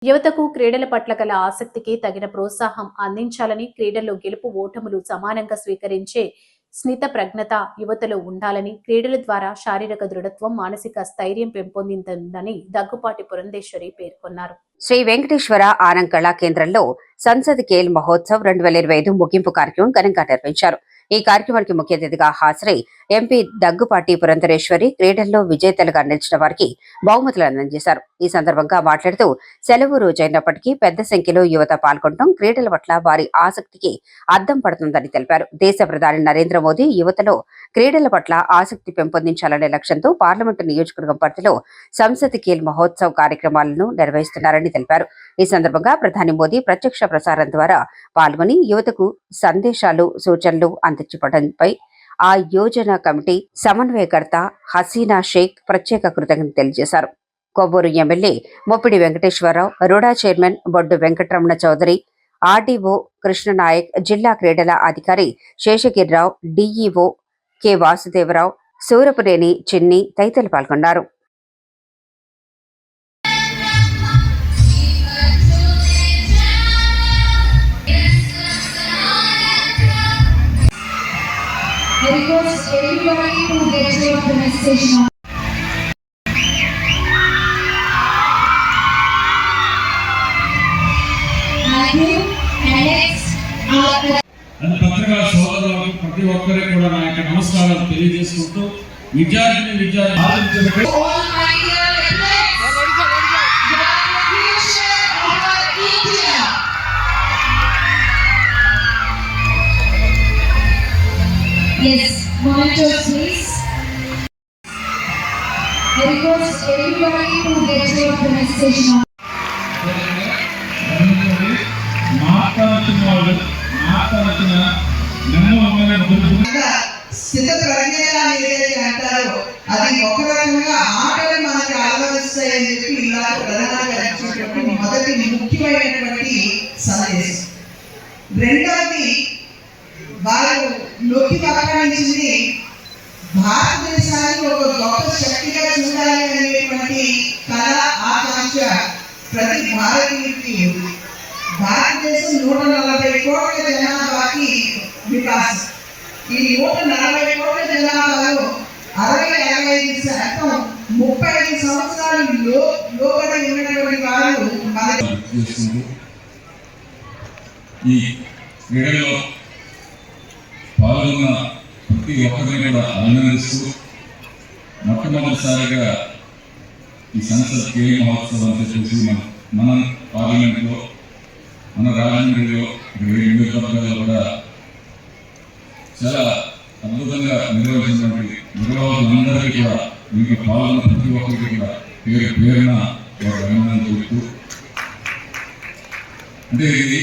యువతకు క్రీడల పట్ల గల ఆసక్తికి తగిన ప్రోత్సాహం అందించాలని, క్రీడల్లో గెలుపు ఓటములు సమానంగా స్వీకరించే స్నిత ప్రజ్ఞత యువతలో ఉండాలని, క్రీడల ద్వారా శారీరక దృఢత్వం, మానసిక స్థైర్యం పెంపొందిందని దగ్గుపాటి పురంధేశ్వరి పేర్కొన్నారు. శ్రీ వెంకటేశ్వర ఆనంద్ కళా కేంద్రంలో సంసద్ ఖేల్ మహోత్సవ్ 2025 ముగింపు కార్యక్రమం ఘనంగా నిర్వహించారు. ఈ కార్యక్రమానికి ముఖ్య అతిథిగా హాజరై ఎంపీ దగ్గుపాటి పురంధరేశ్వరి క్రీడల్లో విజేతలుగా నిలిచిన వారికి బహుమతులు అందజేశారు. ఈ సందర్భంగా మాట్లాడుతూ సెలవు రోజైనప్పటికీ పెద్ద సంఖ్యలో యువత పాల్గొనడం క్రీడల పట్ల వారి ఆసక్తికి అద్దం పడుతుందని తెలిపారు. దేశ ప్రధాని నరేంద్ర మోదీ యువతలో క్రీడల పట్ల ఆసక్తి పెంపొందించాలనే లక్ష్యంతో పార్లమెంటు నియోజకవర్గం పరిధిలో సంసద్ ఖేల్ మహోత్సవ్ కార్యక్రమాలను నిర్వహిస్తున్నారని తెలిపారు. ఈ సందర్భంగా ప్రధాని మోదీ ప్రత్యక్ష ప్రసారం ద్వారా పాల్గొని యువతకు సందేశాలు, సూచనలు అందించడంపై ఆ యోజన కమిటీ సమన్వయకర్త హసీనా షేక్ ప్రత్యేక కృతజ్ఞతలు తెలియజేశారు. Kovvur MLA మొప్పిడి Venkateswararao, RUDA chairman బొడ్డు వెంకటరమణ చౌదరి, ఆర్డీఓ కృష్ణనాయక్, జిల్లా క్రీడల అధికారి శేషగిరిరావు, డీఈఓ కె వాసుదేవరావు, సూరపురేని చిన్ని తదితరులు పాల్గొన్నారు. I request everybody to get rid of the message now. పత్రికా సోదరులకు ప్రతి ఒక్కరికి కూడా నా యొక్క నమస్కారాలు తెలియజేసుకుంటూ విద్యార్థిని Yes, monitors please. I request everybody to get rid of the message now. స్థిత ప్రజ్ఞ అంటారు. అది ఒక రకంగా ఆటలు మనకి అలవరిస్తాయని చెప్పి ఇలా ప్రధానంగా మొదటి ముఖ్యమైనటువంటి సందేశం. రెండవది వారు నొక్కి పక్కనించింది భారతదేశానికి ఒక గొప్ప శక్తిగా చూడాలి అనేటువంటి కళ, ఆకాంక్ష ప్రతి భారతీయుడికి ఉంది. భారతదేశం 140 కోట్ల జనాభాకి వికాసం. ఈ 140 కోట్ల జనాభాలో 60-65% 35 సంవత్సరాలు లోబడి ఉన్నటువంటి వారు ఈ క్రీడలో పాల్గొన్న ప్రతి ఒక్కరిని కూడా అభినందిస్తూ మొట్టమొదటిసారిగా ఈ సంసద్ ఖేల్ మహోత్సవం అని చెప్పేసి మన పార్లమెంట్లో, మన రాజమండ్రిలో, నియోజకవర్గాల్లో కూడా చాలా అద్భుతంగా నిర్వహించినటువంటి నిర్వాహకులందరికీ కూడా, దీనికి పాల్గొన్న ప్రతి ఒక్కరికి కూడా పేరున అభినందనలు చెబుతూ, అంటే ఇది